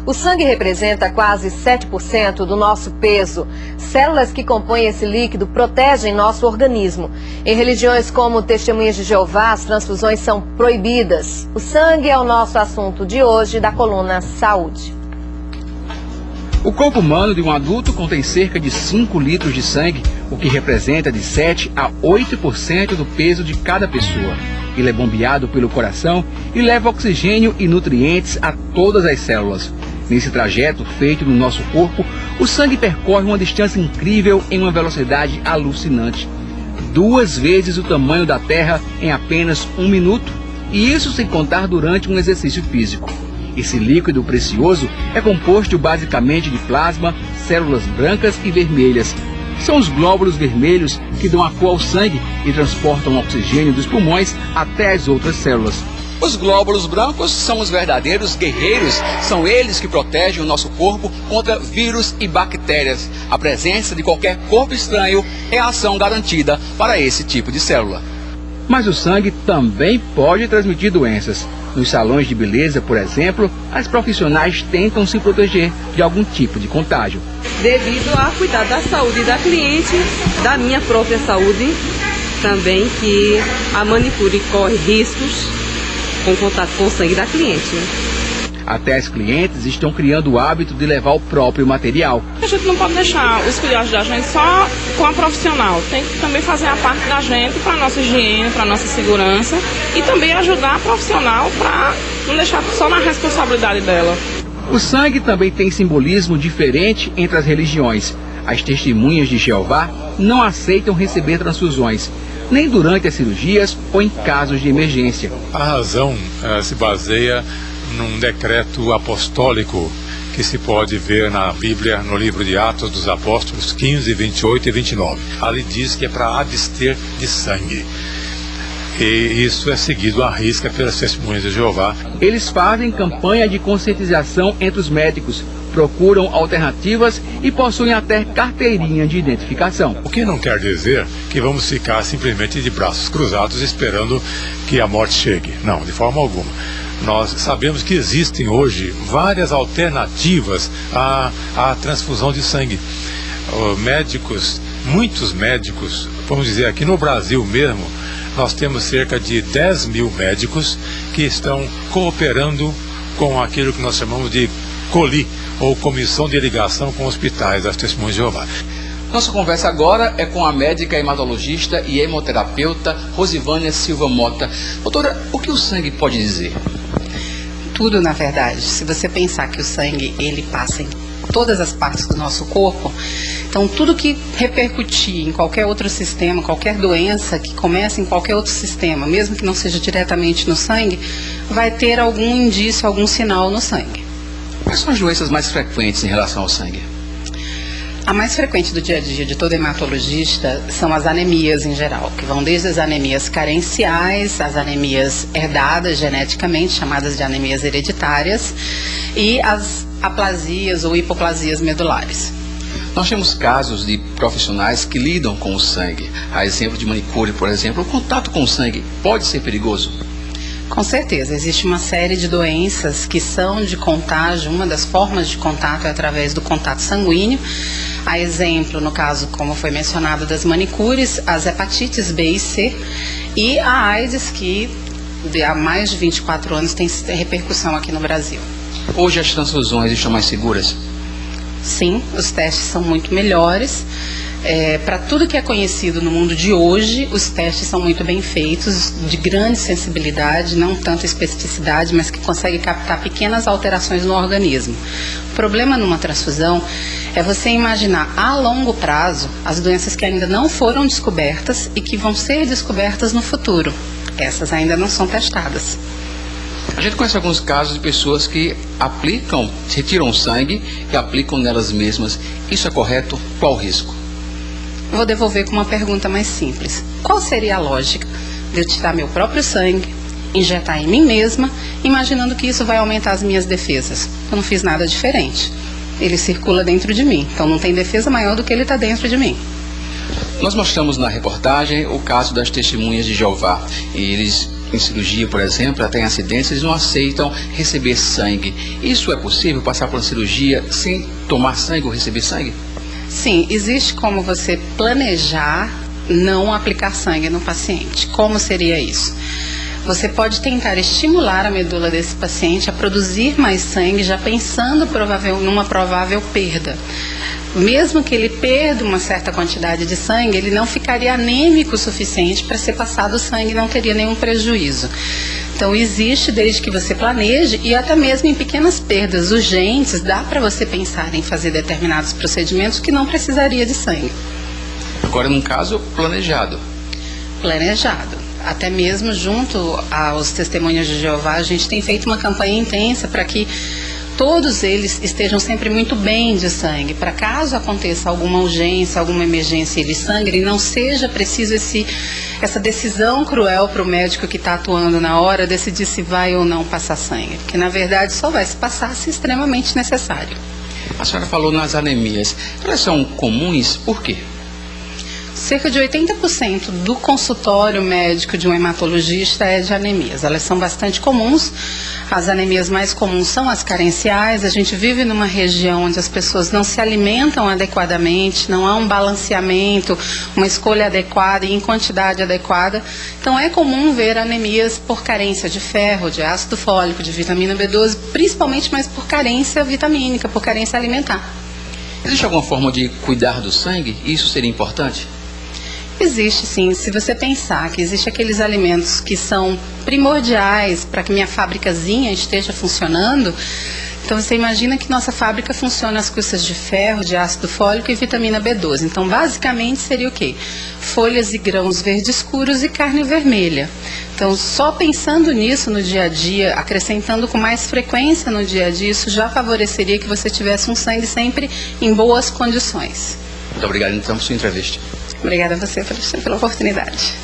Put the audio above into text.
O sangue representa quase 7% do nosso peso. Células que compõem esse líquido protegem nosso organismo. Em religiões como Testemunhas de Jeová, as transfusões são proibidas. O sangue é o nosso assunto de hoje da coluna Saúde. O corpo humano de um adulto contém cerca de 5 litros de sangue, o que representa de 7 a 8% do peso de cada pessoa. Ele é bombeado pelo coração e leva oxigênio e nutrientes a todas as células. Nesse trajeto feito no nosso corpo, o sangue percorre uma distância incrível em uma velocidade alucinante. 2 vezes o tamanho da Terra em apenas 1 minuto, e isso sem contar durante um exercício físico. Esse líquido precioso é composto basicamente de plasma, células brancas e vermelhas. São os glóbulos vermelhos que dão a cor ao sangue e transportam o oxigênio dos pulmões até as outras células. Os glóbulos brancos são os verdadeiros guerreiros, são eles que protegem o nosso corpo contra vírus e bactérias. A presença de qualquer corpo estranho é a ação garantida para esse tipo de célula. Mas o sangue também pode transmitir doenças. Nos salões de beleza, por exemplo, as profissionais tentam se proteger de algum tipo de contágio. Devido a cuidar da saúde da cliente, da minha própria saúde, também que a manicure corre riscos com contato com o sangue da cliente. Até as clientes estão criando o hábito de levar o próprio material. A gente não pode deixar os cuidados da gente só com a profissional. Tem que também fazer a parte da gente para a nossa higiene, para a nossa segurança e também ajudar a profissional para não deixar só na responsabilidade dela. O sangue também tem simbolismo diferente entre as religiões. As Testemunhas de Jeová não aceitam receber transfusões, nem durante as cirurgias ou em casos de emergência. A razão se baseia num decreto apostólico que se pode ver na Bíblia, no livro de Atos dos Apóstolos 15, 28 e 29. Ali diz que é para abster de sangue. E isso é seguido à risca pelas Testemunhas de Jeová. Eles fazem campanha de conscientização entre os médicos, procuram alternativas e possuem até carteirinha de identificação. O que não quer dizer que vamos ficar simplesmente de braços cruzados esperando que a morte chegue. Não, de forma alguma. Nós sabemos que existem hoje várias alternativas à transfusão de sangue. Muitos médicos, vamos dizer aqui no Brasil mesmo, nós temos cerca de 10 mil médicos que estão cooperando com aquilo que nós chamamos de COLI, ou Comissão de Ligação com Hospitais das Testemunhas de Jeová. Nossa conversa agora é com a médica hematologista e hemoterapeuta Rosivânia Silva Mota. Doutora, o que o sangue pode dizer? Tudo, na verdade. Se você pensar que o sangue, ele passa em todas as partes do nosso corpo, então tudo que repercutir em qualquer outro sistema, qualquer doença que comece em qualquer outro sistema, mesmo que não seja diretamente no sangue, vai ter algum indício, algum sinal no sangue. Quais são as doenças mais frequentes em relação ao sangue? A mais frequente do dia a dia de todo hematologista são as anemias em geral, que vão desde as anemias carenciais, as anemias herdadas geneticamente, chamadas de anemias hereditárias, e as aplasias ou hipoplasias medulares. Nós temos casos de profissionais que lidam com o sangue. A exemplo de manicure, por exemplo, o contato com o sangue pode ser perigoso? Com certeza, existe uma série de doenças que são de contágio. Uma das formas de contato é através do contato sanguíneo. A exemplo, no caso, como foi mencionado, das manicures, as hepatites B e C e a AIDS, que há mais de 24 anos tem repercussão aqui no Brasil. Hoje as transfusões estão mais seguras? Sim, os testes são muito melhores. Para tudo que é conhecido no mundo de hoje, os testes são muito bem feitos, de grande sensibilidade, não tanta especificidade, mas que consegue captar pequenas alterações no organismo. O problema numa transfusão é você imaginar a longo prazo as doenças que ainda não foram descobertas e que vão ser descobertas no futuro. Essas ainda não são testadas. A gente conhece alguns casos de pessoas que retiram sangue e aplicam nelas mesmas. Isso é correto? Qual o risco? Vou devolver com uma pergunta mais simples. Qual seria a lógica de eu tirar meu próprio sangue, injetar em mim mesma, imaginando que isso vai aumentar as minhas defesas? Eu não fiz nada diferente. Ele circula dentro de mim, então não tem defesa maior do que ele está dentro de mim. Nós mostramos na reportagem o caso das Testemunhas de Jeová. Eles em cirurgia, por exemplo, até em acidentes, eles não aceitam receber sangue. Isso é possível, passar por uma cirurgia sem tomar sangue ou receber sangue? Sim, existe como você planejar não aplicar sangue no paciente. Como seria isso? Você pode tentar estimular a medula desse paciente a produzir mais sangue, já pensando numa provável perda. Mesmo que ele perda uma certa quantidade de sangue, ele não ficaria anêmico o suficiente para ser passado sangue e não teria nenhum prejuízo. Então existe, desde que você planeje, e até mesmo em pequenas perdas urgentes, dá para você pensar em fazer determinados procedimentos que não precisaria de sangue. Agora, num caso planejado. Planejado. Até mesmo junto aos Testemunhas de Jeová, a gente tem feito uma campanha intensa para que todos eles estejam sempre muito bem de sangue, para caso aconteça alguma urgência, alguma emergência e eles sangrem, não seja preciso essa decisão cruel para o médico que está atuando na hora decidir se vai ou não passar sangue, porque na verdade só vai se passar se extremamente necessário. A senhora falou nas anemias. Elas são comuns por quê? Cerca de 80% do consultório médico de um hematologista é de anemias. Elas são bastante comuns. As anemias mais comuns são as carenciais. A gente vive numa região onde as pessoas não se alimentam adequadamente, não há um balanceamento, uma escolha adequada e em quantidade adequada. Então é comum ver anemias por carência de ferro, de ácido fólico, de vitamina B12, principalmente mais por carência vitamínica, por carência alimentar. Existe alguma forma de cuidar do sangue? Isso seria importante? Existe sim, se você pensar que existem aqueles alimentos que são primordiais para que minha fábricazinha esteja funcionando, então você imagina que nossa fábrica funciona às custas de ferro, de ácido fólico e vitamina B12. Então basicamente seria o quê? Folhas e grãos verdes escuros e carne vermelha. Então só pensando nisso no dia a dia, acrescentando com mais frequência no dia a dia, isso já favoreceria que você tivesse um sangue sempre em boas condições. Muito obrigado então por sua entrevista. Obrigada a você pela oportunidade.